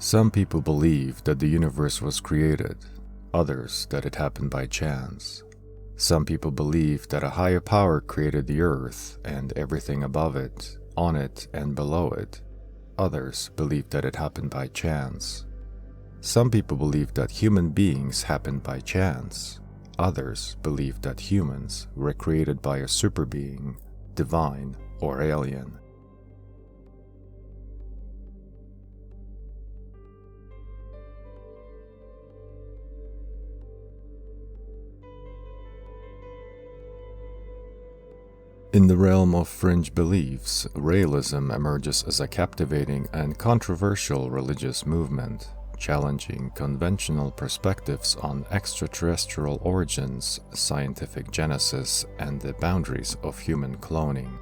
Some people believe that the universe was created, others that it happened by chance. Some people believe that a higher power created the earth and everything above it, on it, and below it. Others believe that it happened by chance. Some people believe that human beings happened by chance. Others believe that humans were created by a super being, divine or alien. In the realm of fringe beliefs, realism emerges as a captivating and controversial religious movement, challenging conventional perspectives on extraterrestrial origins, scientific genesis, and the boundaries of human cloning.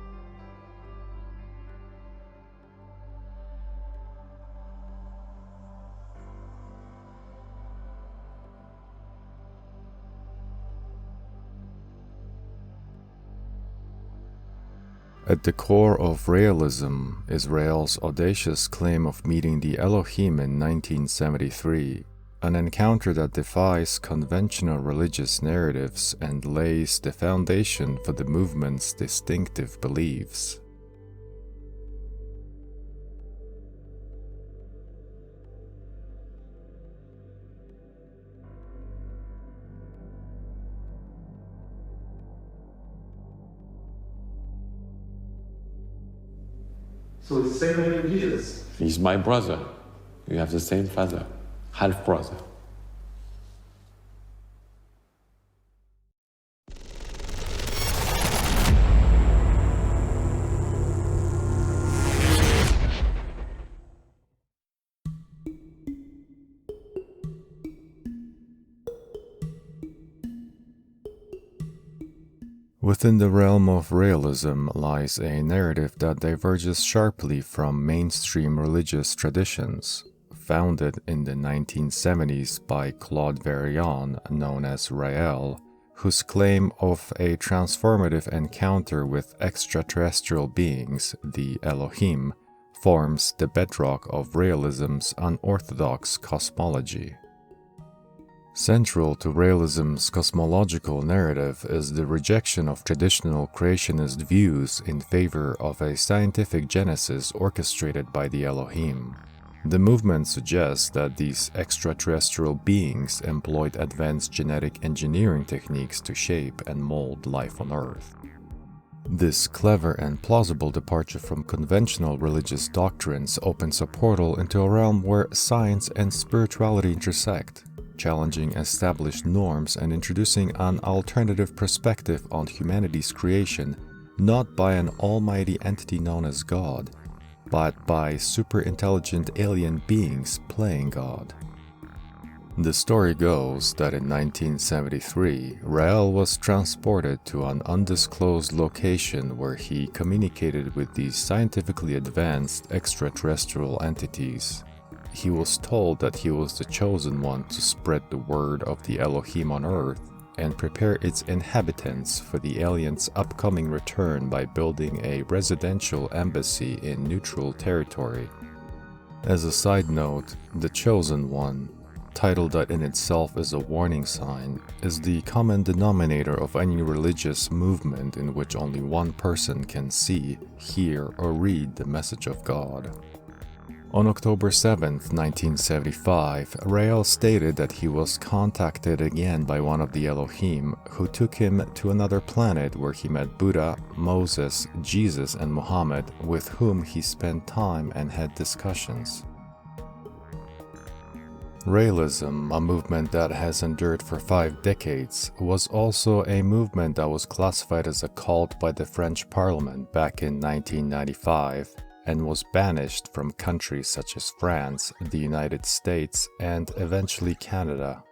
At the core of realism is Rael's audacious claim of meeting the Elohim in 1973, an encounter that defies conventional religious narratives and lays the foundation for the movement's distinctive beliefs. So it's the same name as Jesus. He's my brother. We have the same father, half brother. Within the realm of realism lies a narrative that diverges sharply from mainstream religious traditions. Founded in the 1970s by Claude Verion, known as Rael, whose claim of a transformative encounter with extraterrestrial beings, the Elohim, forms the bedrock of realism's unorthodox cosmology. Central to realism's cosmological narrative is the rejection of traditional creationist views in favor of a scientific genesis orchestrated by the Elohim. The movement suggests that these extraterrestrial beings employed advanced genetic engineering techniques to shape and mold life on Earth. This clever and plausible departure from conventional religious doctrines opens a portal into a realm where science and spirituality intersect, challenging established norms and introducing an alternative perspective on humanity's creation, not by an almighty entity known as God, but by super-intelligent alien beings playing God. The story goes that in 1973, Rael was transported to an undisclosed location where he communicated with these scientifically advanced extraterrestrial entities. He was told that he was the chosen one to spread the word of the Elohim on Earth and prepare its inhabitants for the aliens' upcoming return by building a residential embassy in neutral territory. As a side note, the chosen one, title that in itself is a warning sign, is the common denominator of any religious movement in which only one person can see, hear, or read the message of God. On October 7, 1975, Rael stated that he was contacted again by one of the Elohim, who took him to another planet where he met Buddha, Moses, Jesus, and Muhammad, with whom he spent time and had discussions. Raelism, a movement that has endured for 5 decades, was also a movement that was classified as a cult by the French Parliament back in 1995, and was banished from countries such as France, the United States, and eventually Canada.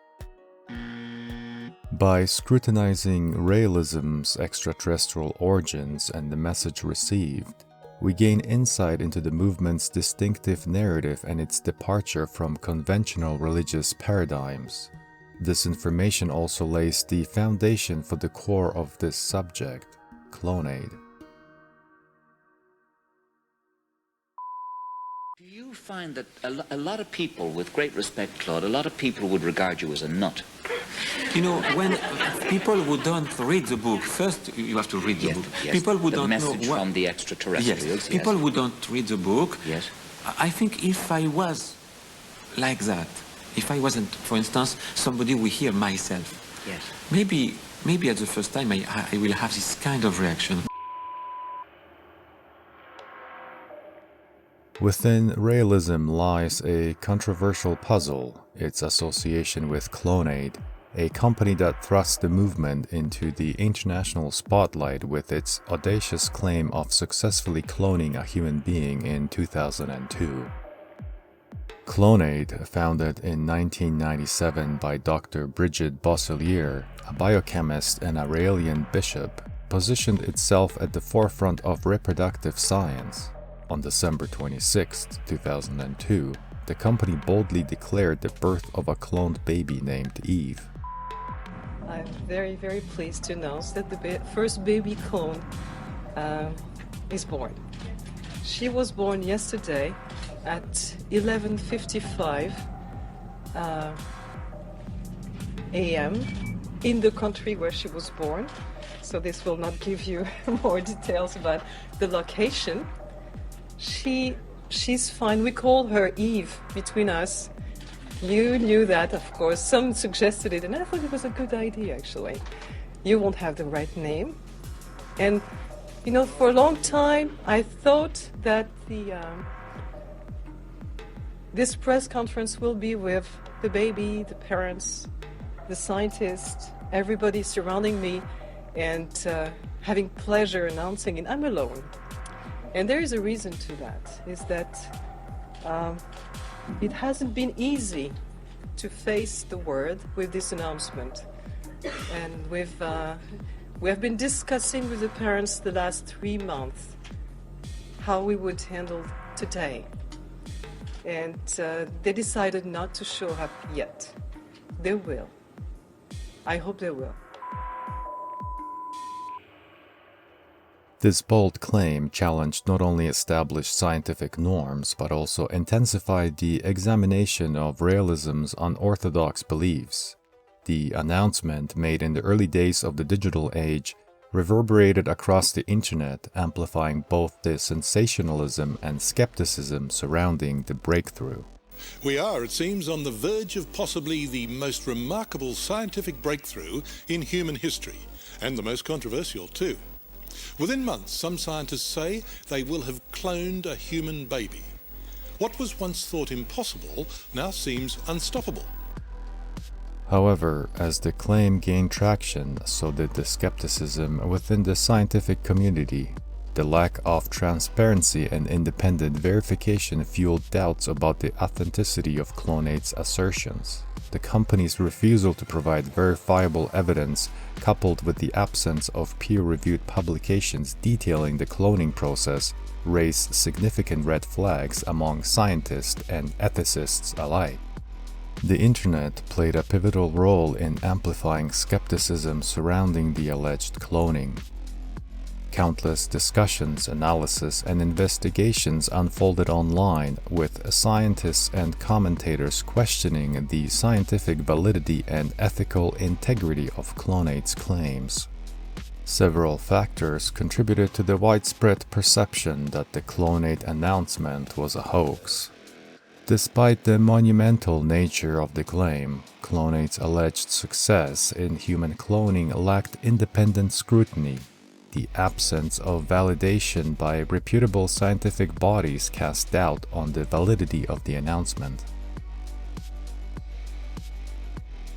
By scrutinizing Raelism's extraterrestrial origins and the message received, we gain insight into the movement's distinctive narrative and its departure from conventional religious paradigms. This information also lays the foundation for the core of this subject, Clonaid. Do you find that a lot of people, with great respect, Claude, a lot of people would regard you as a nut? You know, when people who don't read the book, first you have to read the book. Yes. People who the don't know message what... from the extraterrestrials. Yes. People who don't read the book. Yes. I think if I was like that, if I wasn't, for instance, somebody who hear myself, Yes. maybe at the first time I will have this kind of reaction. Within realism lies a controversial puzzle, its association with Clonaid, a company that thrusts the movement into the international spotlight with its audacious claim of successfully cloning a human being in 2002. Clonaid, founded in 1997 by Dr. Brigitte Bosselier, a biochemist and a Raelian bishop, positioned itself at the forefront of reproductive science. On December 26, 2002, the company boldly declared the birth of a cloned baby named Eve. I'm very, very pleased to announce that the first baby clone is born. She was born yesterday at 11:55 a.m. in the country where she was born. So this will not give you more details about the location. She's fine. We call her Eve between us. You knew that, of course. Some suggested it, and I thought it was a good idea, actually. You won't have the right name. And, you know, for a long time, I thought that this press conference will be with the baby, the parents, the scientists, everybody surrounding me, and having pleasure announcing it. I'm alone. And there is a reason to that, is that it hasn't been easy to face the world with this announcement. And we have been discussing with the parents the last 3 months how we would handle today. And they decided not to show up yet. They will. I hope they will. This bold claim challenged not only established scientific norms, but also intensified the examination of realism's unorthodox beliefs. The announcement, made in the early days of the digital age, reverberated across the internet, amplifying both the sensationalism and skepticism surrounding the breakthrough. We are, it seems, on the verge of possibly the most remarkable scientific breakthrough in human history, and the most controversial too. Within months, some scientists say they will have cloned a human baby. What was once thought impossible now seems unstoppable. However, as the claim gained traction, so did the skepticism within the scientific community. The lack of transparency and independent verification fueled doubts about the authenticity of Clonaid's assertions. The company's refusal to provide verifiable evidence, coupled with the absence of peer-reviewed publications detailing the cloning process, raised significant red flags among scientists and ethicists alike. The internet played a pivotal role in amplifying skepticism surrounding the alleged cloning. Countless discussions, analysis, and investigations unfolded online, with scientists and commentators questioning the scientific validity and ethical integrity of Clonaid's claims. Several factors contributed to the widespread perception that the Clonaid announcement was a hoax. Despite the monumental nature of the claim, Clonaid's alleged success in human cloning lacked independent scrutiny. The absence of validation by reputable scientific bodies cast doubt on the validity of the announcement.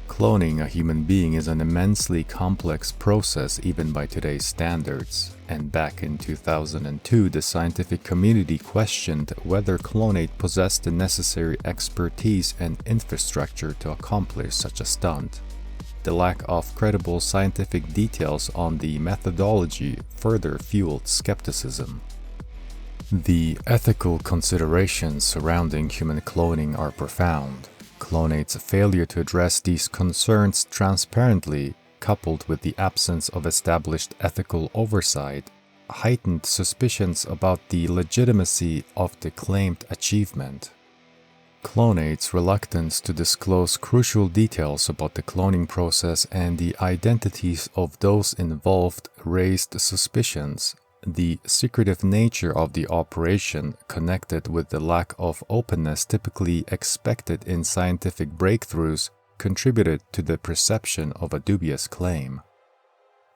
Cloning a human being is an immensely complex process even by today's standards, and back in 2002 the scientific community questioned whether Clonaid possessed the necessary expertise and infrastructure to accomplish such a stunt. The lack of credible scientific details on the methodology further fueled skepticism. The ethical considerations surrounding human cloning are profound. Clonaid's failure to address these concerns transparently, coupled with the absence of established ethical oversight, heightened suspicions about the legitimacy of the claimed achievement. Clonate's reluctance to disclose crucial details about the cloning process and the identities of those involved raised suspicions. The secretive nature of the operation, connected with the lack of openness typically expected in scientific breakthroughs, contributed to the perception of a dubious claim.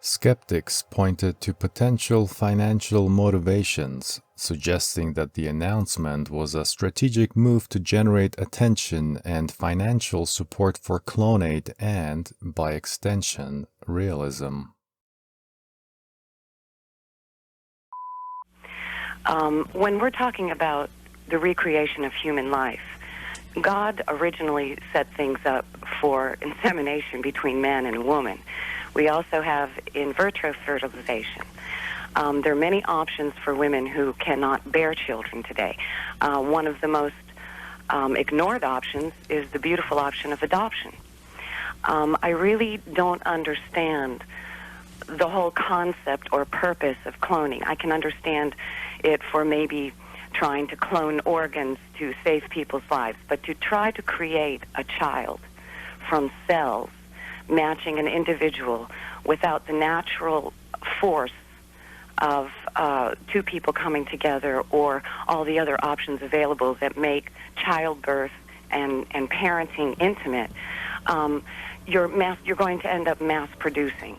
Skeptics pointed to potential financial motivations, suggesting that the announcement was a strategic move to generate attention and financial support for Clonate and, by extension, realism. When we're talking about the recreation of human life, God originally set things up for insemination between man and woman. We also have in vitro fertilization. There are many options for women who cannot bear children today. One of the most ignored options is the beautiful option of adoption. I really don't understand the whole concept or purpose of cloning. I can understand it for maybe trying to clone organs to save people's lives, but to try to create a child from cells matching an individual without the natural force of two people coming together or all the other options available that make childbirth and parenting intimate, you're going to end up mass producing.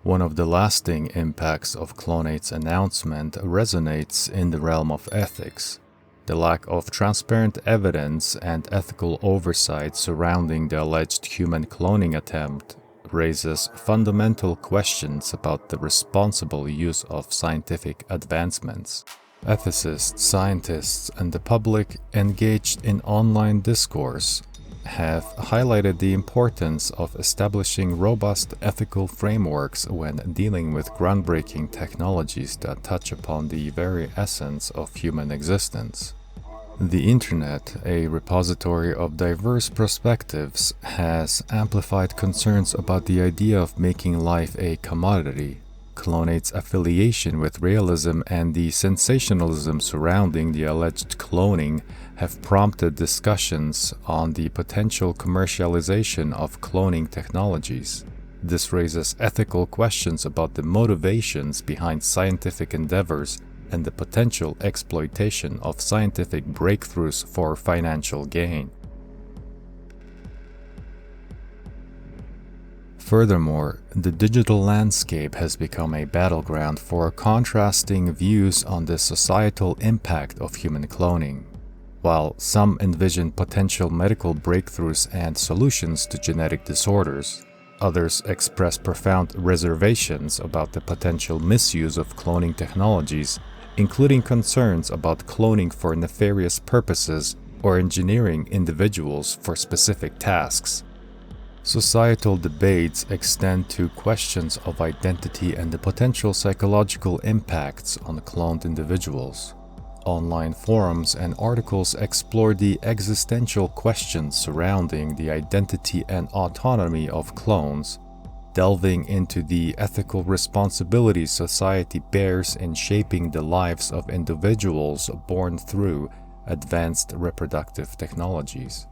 One of the lasting impacts of Clonate's announcement resonates in the realm of ethics. The lack of transparent evidence and ethical oversight surrounding the alleged human cloning attempt raises fundamental questions about the responsible use of scientific advancements. Ethicists, scientists, and the public engaged in online discourse have highlighted the importance of establishing robust ethical frameworks when dealing with groundbreaking technologies that touch upon the very essence of human existence. The Internet, a repository of diverse perspectives, has amplified concerns about the idea of making life a commodity. Clonate's affiliation with realism and the sensationalism surrounding the alleged cloning have prompted discussions on the potential commercialization of cloning technologies. This raises ethical questions about the motivations behind scientific endeavors and the potential exploitation of scientific breakthroughs for financial gain. Furthermore, the digital landscape has become a battleground for contrasting views on the societal impact of human cloning. While some envision potential medical breakthroughs and solutions to genetic disorders, others express profound reservations about the potential misuse of cloning technologies, including concerns about cloning for nefarious purposes or engineering individuals for specific tasks. Societal debates extend to questions of identity and the potential psychological impacts on cloned individuals. Online forums and articles explore the existential questions surrounding the identity and autonomy of clones, delving into the ethical responsibilities society bears in shaping the lives of individuals born through advanced reproductive technologies.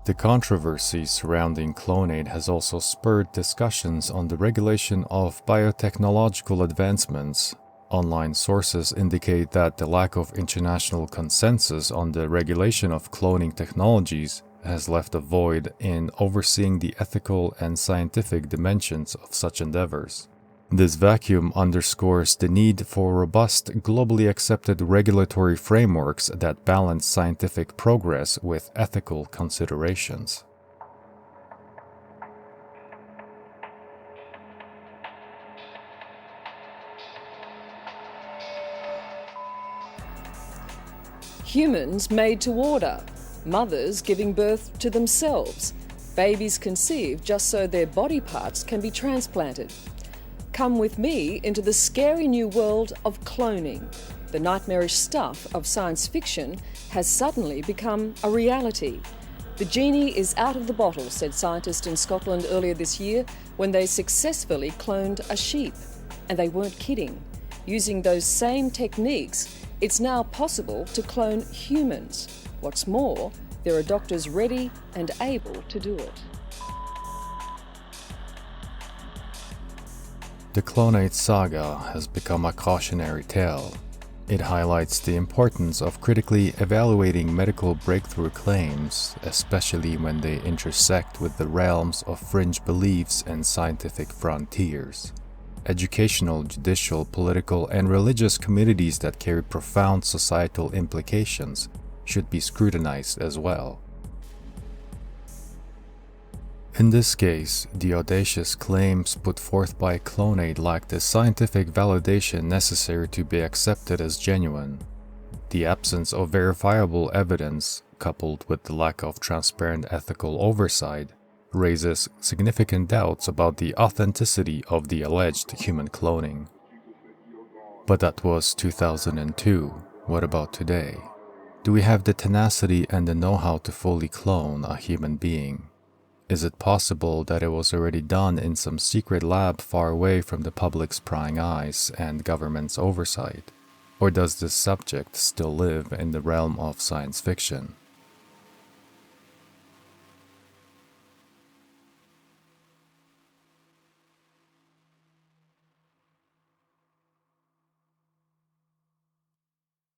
The controversy surrounding Clonate has also spurred discussions on the regulation of biotechnological advancements. Online sources indicate that the lack of international consensus on the regulation of cloning technologies has left a void in overseeing the ethical and scientific dimensions of such endeavors. This vacuum underscores the need for robust, globally accepted regulatory frameworks that balance scientific progress with ethical considerations. Humans made to order, mothers giving birth to themselves, babies conceived just so their body parts can be transplanted. Come with me into the scary new world of cloning. The nightmarish stuff of science fiction has suddenly become a reality. The genie is out of the bottle, said scientists in Scotland earlier this year when they successfully cloned a sheep. And they weren't kidding. Using those same techniques, it's now possible to clone humans. What's more, there are doctors ready and able to do it. The Clonate saga has become a cautionary tale. It highlights the importance of critically evaluating medical breakthrough claims, especially when they intersect with the realms of fringe beliefs and scientific frontiers. Educational, judicial, political, and religious communities that carry profound societal implications should be scrutinized as well. In this case, the audacious claims put forth by Clonate lack the scientific validation necessary to be accepted as genuine. The absence of verifiable evidence, coupled with the lack of transparent ethical oversight, raises significant doubts about the authenticity of the alleged human cloning. But that was 2002. What about today? Do we have the tenacity and the know-how to fully clone a human being? Is it possible that it was already done in some secret lab far away from the public's prying eyes and government's oversight? Or does this subject still live in the realm of science fiction?